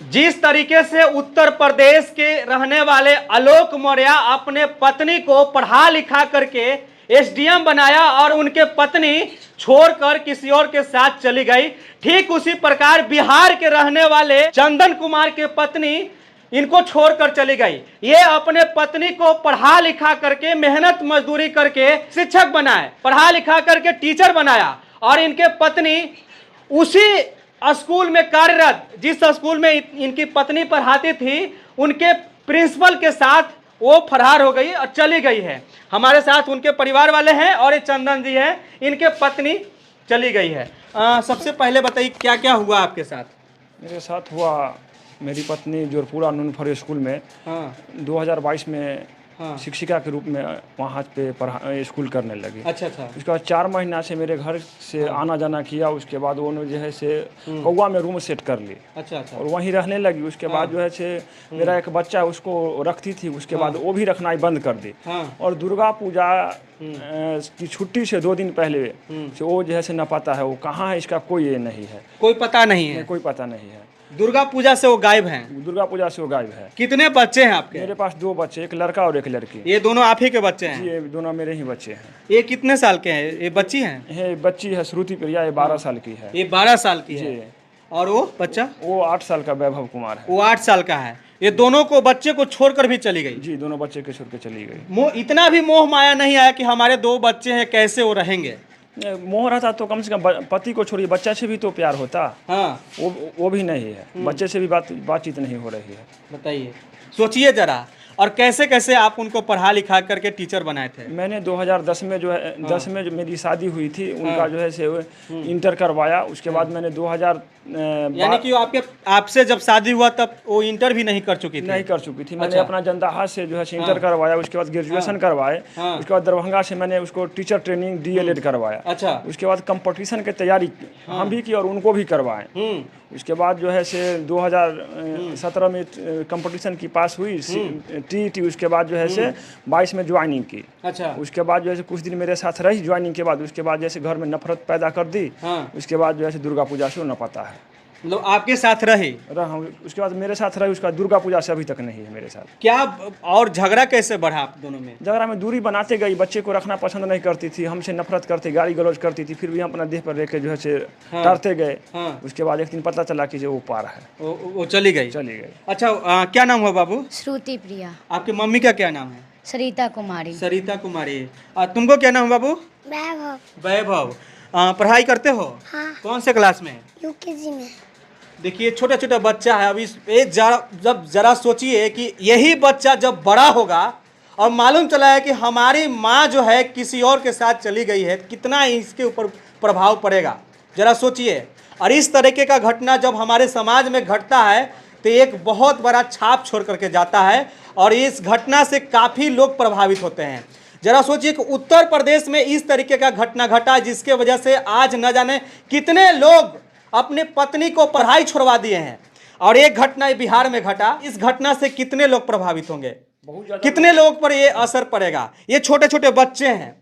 जिस तरीके से उत्तर प्रदेश के रहने वाले आलोक मौर्य अपने पत्नी को पढ़ा लिखा करके एसडीएम बनाया और उनके पत्नी छोड़कर किसी और के साथ चली गई, ठीक उसी प्रकार बिहार के रहने वाले चंदन कुमार के पत्नी इनको छोड़कर चली गई। ये अपने पत्नी को पढ़ा लिखा करके मेहनत मजदूरी करके शिक्षक बनाए, पढ़ा लिखा करके टीचर बनाया और इनके पत्नी उसी स्कूल में कार्यरत, जिस स्कूल में इनकी पत्नी पढ़ाती थी, उनके प्रिंसिपल के साथ वो फरार हो गई और चली गई है। हमारे साथ उनके परिवार वाले हैं और ये चंदन जी हैं, इनके पत्नी चली गई है। सबसे पहले बताइए क्या क्या हुआ आपके साथ? मेरे साथ हुआ, मेरी पत्नी जोरपुरा नूनफर स्कूल में 2022 में शिक्षिका के रूप में वहाँ पे स्कूल करने लगी। अच्छा। उसके बाद 4 महीना से मेरे घर से आना जाना किया। उसके बाद उन्होंने जो है से कौवा में रूम सेट कर ली। अच्छा। और वहीं रहने लगी। उसके बाद जो है से मेरा एक बच्चा उसको रखती थी, उसके बाद वो भी रखना ही बंद कर दी। और दुर्गा पूजा की छुट्टी से 2 दिन पहले से वो जो है से न पता है वो कहाँ है, इसका कोई ये नहीं है, कोई पता नहीं है, कोई पता नहीं है। दुर्गा पूजा से वो गायब हैं। दुर्गा पूजा से वो गायब है। कितने बच्चे हैं आपके? मेरे पास 2 बच्चे, एक लड़का और एक लड़की। ये दोनों आप ही के बच्चे हैं? ये दोनों मेरे ही बच्चे हैं। ये कितने साल के हैं? ये बच्ची हैं? ये बच्ची है श्रुति प्रिया, ये 12 साल की है। ये 12 साल की है। और वो बच्चा? वो 8 साल का वैभव कुमार है। वो 8 साल का है। ये दोनों को बच्चे को छोड़कर भी चली गई? जी, दोनों बच्चे को छोड़ के चली गई। मोह, इतना भी मोह माया नहीं आया कि हमारे 2 बच्चे हैं, कैसे वो रहेंगे? मोह रहता तो कम से कम पति को छोड़िए, बच्चा से भी तो प्यार होता। वो भी नहीं है। बच्चे से भी बातचीत नहीं हो रही है। बताइए, सोचिए जरा। और कैसे कैसे आप उनको पढ़ा लिखा करके टीचर बनाए थे? मैंने 2010 में जो है 10 में जो मेरी शादी हुई थी, उनका जो है से इंटर करवाया। उसके बाद मैंने 2000 यानी कि आपसे जब शादी हुआ तब वो इंटर भी नहीं कर चुकी थी? नहीं कर चुकी थी। मैंने अपना जनदाहा से जो है इंटर करवाया। उसके बाद ग्रेजुएशन करवाए। उसके बाद दरभंगा से मैंने उसको टीचर ट्रेनिंग DLED करवाया। अच्छा। उसके बाद कंपटीशन की तैयारी हम भी की और उनको भी करवाए। उसके बाद जो है से 2017 में कंपटीशन की पास हुई TET। उसके बाद जो है से 22 में ज्वाइनिंग की। अच्छा। उसके बाद जो है कुछ दिन मेरे साथ रही ज्वाइनिंग के बाद। उसके बाद जैसे घर में नफरत पैदा कर दी। उसके बाद जो है दुर्गा पूजा से न पता है। मतलब आपके साथ रही? उसके बाद मेरे साथ रही। उसका दुर्गा पूजा से अभी तक नहीं है मेरे साथ। क्या और झगड़ा कैसे बढ़ा आप दोनों में? झगड़ा में दूरी बनाते गई। बच्चे को रखना पसंद नहीं करती थी, हमसे नफरत करती, गाली गलौज करती थी। फिर भी हम अपना देह पर लेके जो है से डरते गए। उसके बाद एक दिन पता चला कि जो वो पार है, वो चली गई। अच्छा, क्या नाम हुआ बाबू? श्रुति प्रिया। आपकी मम्मी का क्या नाम है? सरिता कुमारी। सरिता कुमारी। तुमको क्या नाम है बाबू? वैभव। वैभव। पढ़ाई करते हो? हाँ। कौन से क्लास में? UKG में। देखिए, छोटा छोटा बच्चा है अभी। जब जरा सोचिए कि यही बच्चा जब बड़ा होगा और मालूम चला है कि हमारी माँ जो है किसी और के साथ चली गई है, कितना इसके ऊपर प्रभाव पड़ेगा, जरा सोचिए। और इस तरीके का घटना जब हमारे समाज में घटता है तो एक बहुत बड़ा छाप छोड़ करके जाता है और इस घटना से काफ़ी लोग प्रभावित होते हैं। जरा सोचिए कि उत्तर प्रदेश में इस तरीके का घटना घटा जिसके वजह से आज न जाने कितने लोग अपने पत्नी को पढ़ाई छुड़वा दिए हैं। और एक घटना बिहार में घटा, इस घटना से कितने लोग प्रभावित होंगे, कितने लोग पर ये असर पड़ेगा। ये छोटे छोटे बच्चे हैं।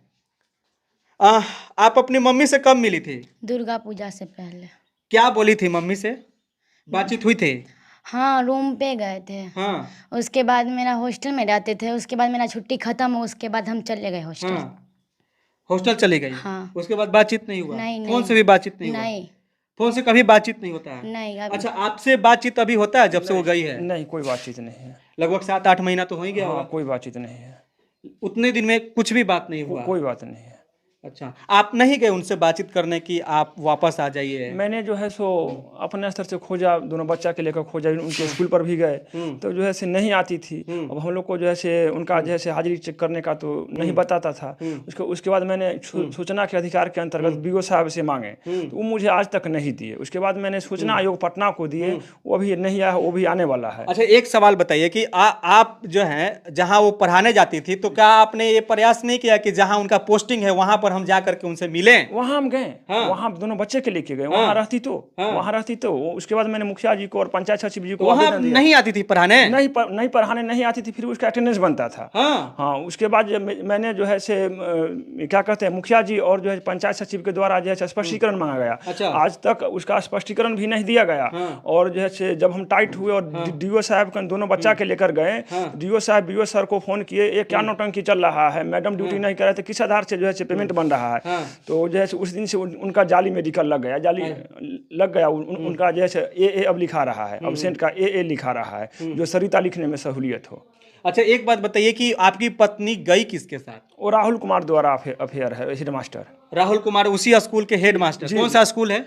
आप अपनी मम्मी से कब मिली थी? दुर्गा पूजा से पहले। क्या बोली थी मम्मी से? बातचीत हुई थी? हाँ, रूम पे गए थे। उसके बाद मेरा हॉस्टल में रहते थे। उसके बाद मेरा छुट्टी खत्म हो, उसके बाद हम चले गए हॉस्टल। हॉस्टल चले गए? हाँ। उसके बाद बातचीत नहीं हुआ? नहीं। फोन से भी बातचीत नहीं हुआ? नहीं। फोन से कभी बातचीत नहीं होता है? नहीं। अच्छा, आपसे बातचीत अभी होता है जब से वो गई है? नहीं, कोई बातचीत नहीं है। लगभग 7-8 महीना तो हो ही गया होगा। कोई बातचीत नहीं है। उतने दिन में कुछ भी बात नहीं हुआ? कोई बात नहीं है। अच्छा, आप नहीं गए उनसे बातचीत करने की आप वापस आ जाइए? मैंने जो है सो अपने स्तर से खोजा, दोनों बच्चा के लेकर खोजा, उनके स्कूल पर भी गए तो जो है से नहीं आती थी। अब हम लोग को जो है से उनका जो है से हाजिरी चेक करने का तो नहीं बताता था। उसके बाद मैंने सूचना के अधिकार के अंतर्गत BO साहब से मांगे तो वो मुझे आज तक नहीं दिए। उसके बाद मैंने सूचना आयोग पटना को दिए, वो अभी नहीं आया, वो भी आने वाला है। अच्छा, एक सवाल बताइए कि आप जो है जहाँ वो पढ़ाने जाती थी तो क्या आपने ये प्रयास नहीं किया कि जहाँ उनका पोस्टिंग है वहाँ पर पर हम जा करके उनसे मिले? वहाँ हम गए, हाँ। वहाँ दोनों बच्चे के लेके गए, हाँ। वहाँ रहती तो हाँ। वहाँ रहती तो उसके बाद मैंने मुखिया जी को और पंचायत सचिव जी को वहाँ आवेदन दिया। नहीं आती थी पढ़ाने? नहीं पढ़ाने नहीं आती थी, फिर उसका अटेंडेंस बनता था। हाँ। हाँ, उसके बाद जब मैंने जो है से क्या कहते हैं मुखिया जी और जो है पंचायत सचिव के द्वारा जो है स्पष्टीकरण मांगा गया। अच्छा। आज तक उसका स्पष्टीकरण भी नहीं दिया गया। हाँ। और जो है से जब हम टाइट हुए और डीओ साहब का दोनों बच्चा के लेकर गए, डीओ साहब बीओ सर को फोन किए, ये क्या नौटंकी चल रहा है, मैडम ड्यूटी नहीं कर रहे थे, किस आधार से जो है से पेमेंट बन रहा है। तो जो है उस दिन से उनका जाली मेडिकल लग गया, उनका जो है ए अब लिखा रहा है, अब्सेंट का ए लिखा रहा है, जो सरिता लिखने में सहूलियत हो। अच्छा, एक बात बताइए कि आपकी पत्नी गई किसके साथ? वो राहुल कुमार द्वारा अफेयर है, हेडमास्टर राहुल कुमार, उसी स्कूल के हेडमास्टर। कौन सा स्कूल है?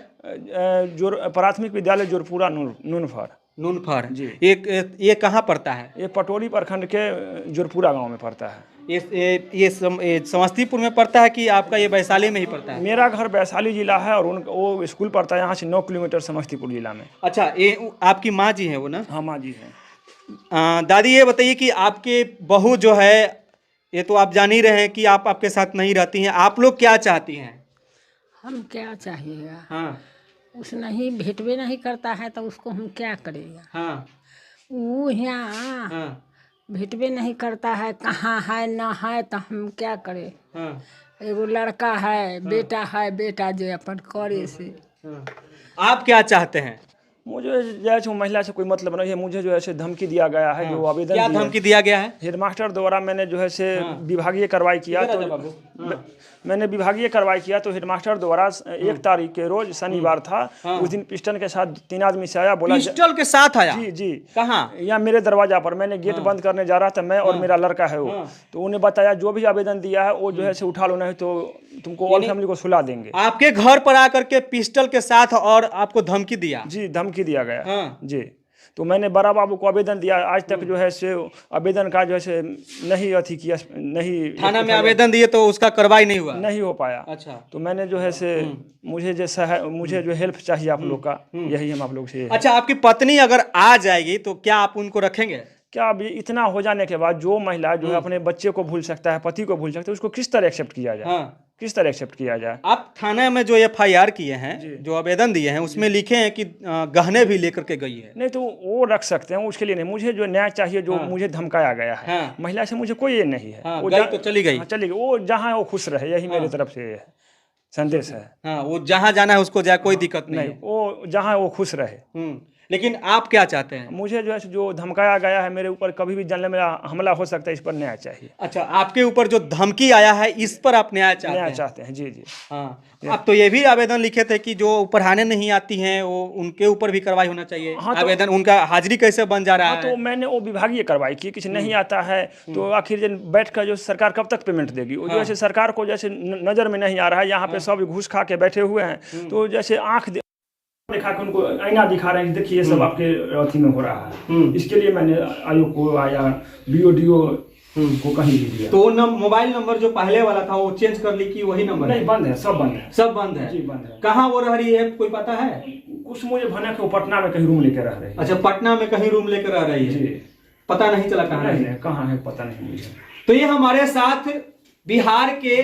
जो प्राथमिक विद्यालय जोरपुरा नूनफर जी। ये कहाँ पड़ता है? ये पटोरी प्रखंड के जोरपुरा गांव में पड़ता है। ये समस्तीपुर में पड़ता है कि आपका ये वैशाली में ही पड़ता है? मेरा घर वैशाली जिला है और वो स्कूल पड़ता है यहाँ से 9 किलोमीटर समस्तीपुर जिला में। अच्छा, ये आपकी माँ जी है वो ना? हाँ, माँ जी है। दादी ये बताइए कि आपके बहू जो है, ये तो आप जान ही रहे हैं कि आप आपके साथ नहीं रहती हैं, आप लोग क्या चाहती हैं? हम क्या चाहिएगा? हाँ। उस नहीं भेंटवे नहीं करता है तो उसको हम क्या करेगा? हाँ। वो यहाँ हाँ। भेंटवे नहीं करता है, कहाँ है ना है तो हम क्या करें? हाँ। एगो लड़का है, बेटा है, बेटा जो अपन करे से। हाँ। आप क्या चाहते हैं? मुझे जो है महिला से कोई मतलब नहीं है, मुझे जो है से धमकी दिया गया है। जो आवेदन क्या धमकी दिया गया है? हेडमास्टर द्वारा मैंने जो है से विभागीय कार्रवाई किया, तो मैंने विभागीय कार्रवाई किया तो हेडमास्टर द्वारा 1 तारीख के रोज शनिवार था, उस दिन पिस्टल के साथ 3 आदमी से आया, बोला पिस्टल के साथ आया? जी। कहाँ? यहाँ मेरे दरवाजा पर, मैंने गेट बंद करने जा रहा था, मैं और मेरा लड़का है वो। तो उन्हें बताया जो भी आवेदन दिया है वो जो है से उठा लो, नहीं तो तुमको ऑल फैमिली को सुला देंगे। आपके घर पर आकर के पिस्टल के साथ और आपको धमकी दिया? जी, धमकी दिया गया। हाँ। जी, तो मैंने बड़ा बाबू को आवेदन दिया, आज तक जो है से आवेदन का जो है से नहीं अथी किया, नहीं थाना में आवेदन दिए तो उसका कार्रवाई नहीं हुआ? नहीं हो पाया। अच्छा। तो मैंने जो है से मुझे जो हेल्प चाहिए आप लोग का, यही हम आप लोग से। अच्छा, आपकी पत्नी अगर आ जाएगी तो क्या आप उनको रखेंगे? क्या अभी इतना हो जाने के बाद जो महिला जो है अपने बच्चे को भूल सकता है, पति को भूल सकता है, उसको किस तरह एक्सेप्ट किया जाए? हाँ। किस तरह एक्सेप्ट किया जाए? आप थाना में जो FIR किए हैं, जो आवेदन दिए हैं, उसमें लिखे हैं कि गहने भी लेकर के गई है। नहीं तो वो रख सकते हैं, उसके लिए नहीं। मुझे जो न्याय चाहिए, जो मुझे धमकाया गया है, महिला से मुझे कोई ये नहीं है। वो गई तो चली गई। चली गई, वो जहाँ है वो खुश रहे, यही मेरी तरफ से संदेश है। हाँ, वो जहाँ जाना है उसको जाए, कोई दिक्कत नहीं है। वो जहाँ है वो खुश रहे। लेकिन आप क्या चाहते हैं? मुझे जो है जो धमकाया गया है मेरे ऊपर, कभी भी जानने में हमला हो सकता है, इस पर न्याय चाहिए। अच्छा, आपके ऊपर जो धमकी आया है इस पर आप न्याय चाहते हैं? जी। हाँ। आप तो ये भी आवेदन लिखे थे कि जो पढ़ाने नहीं आती हैं वो उनके ऊपर भी कार्रवाई होना चाहिए। हाँ, तो आवेदन उनका हाजिरी कैसे बन जा रहा है? तो मैंने वो विभागीय कार्रवाई की, कुछ नहीं आता है तो आखिर बैठ कर जो सरकार कब तक पेमेंट देगी? वो जैसे सरकार को जैसे नजर में नहीं आ रहा है, यहाँ पे सब घूस खा के बैठे हुए हैं, तो जैसे आंख दिखा के उनको आईना दिखा रहे हैं कि देखिए ये सब आपके अथी में हो रहा है। इसके लिए मैंने आयोग को आया, BODO को कहीं भी दिया। तो मोबाइल नंबर जो पहले वाला था वो चेंज कर ली कि वही नंबर? नहीं, बंद है, सब बंद है। सब बंद है? जी, बंद है। कहाँ वो रह रही है, कोई पता है? कुछ मुझे भनक वो पटना में कहीं रूम लेकर रह रही है। अच्छा, पटना में कहीं रूम लेकर रह रही है? जी। पता नहीं चला कहाँ है? कहाँ है पता नहीं मुझे। तो ये हमारे साथ बिहार के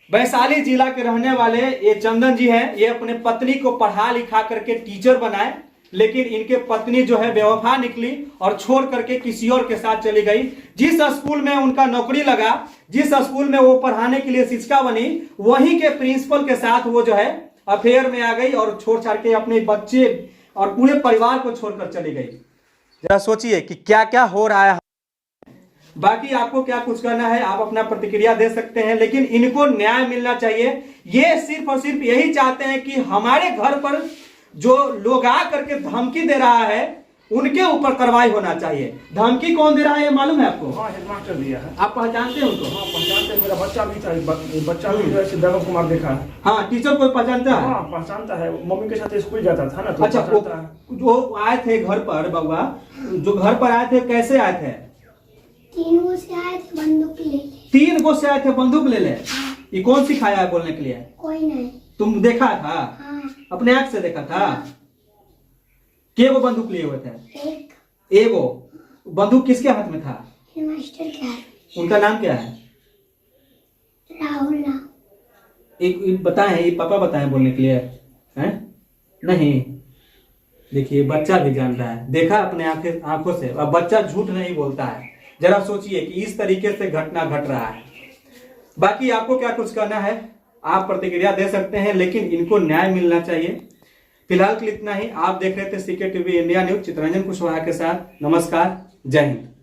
वैशाली जिला के रहने वाले ये चंदन जी हैं। ये अपने पत्नी को पढ़ा लिखा करके टीचर बनाए, लेकिन इनके पत्नी जो है बेवफा निकली और छोड़ करके किसी और के साथ चली गई। जिस स्कूल में उनका नौकरी लगा, जिस स्कूल में वो पढ़ाने के लिए शिक्षिका बनी, वहीं के प्रिंसिपल के साथ वो जो है अफेयर में आ गई और छोड़ छाड़ के अपने बच्चे और पूरे परिवार को छोड़कर चली गई। जरा सोचिए कि क्या क्या हो रहा है। बाकी आपको क्या कुछ करना है, आप अपना प्रतिक्रिया दे सकते हैं, लेकिन इनको न्याय मिलना चाहिए। ये सिर्फ और सिर्फ यही चाहते हैं कि हमारे घर पर जो लोग आ करके धमकी दे रहा है उनके ऊपर कार्रवाई होना चाहिए। धमकी कौन दे रहा है ये मालूम है आपको? हाँ, हेडमास्टर दिया है। आप पहचानते हैं उनको? हाँ, पहचानते हैं। मेरा बच्चा भी था, बच्चा भी जो है वैभव कुमार देखा है। हाँ, टीचर को पहचानता है? हाँ, पहचानता है, मम्मी के साथ स्कूल जाता था ना, तो अच्छा, जो आए थे घर पर, बउआ जो घर पर आए थे, कैसे आए थे? 3 गो से आए थे बंदूक ले। 3 गो से आए थे बंदूक ले ले? ये कौन सिखाया है बोलने के लिए? कोई नहीं। तुम देखा था? हाँ। अपने आंख से देखा था? के वो बंदूक लिए हुए थे? एक वो बंदूक किसके हाथ में था? हेडमास्टर के हाथ। उनका नाम क्या है? राहुल। एक बताएं, ये पापा बताएं बोलने के लिए हैं? नहीं, देखिए बच्चा भी जान रहा है, देखा अपने आंखों से। अब बच्चा झूठ नहीं बोलता है। जरा सोचिए कि इस तरीके से घटना घट रहा है। बाकी आपको क्या कुछ करना है, आप प्रतिक्रिया दे सकते हैं, लेकिन इनको न्याय मिलना चाहिए। फिलहाल के लिए इतना ही। आप देख रहे थे CK TV India news, Chitraranjan Kushwaha के साथ। नमस्कार, जय हिंद।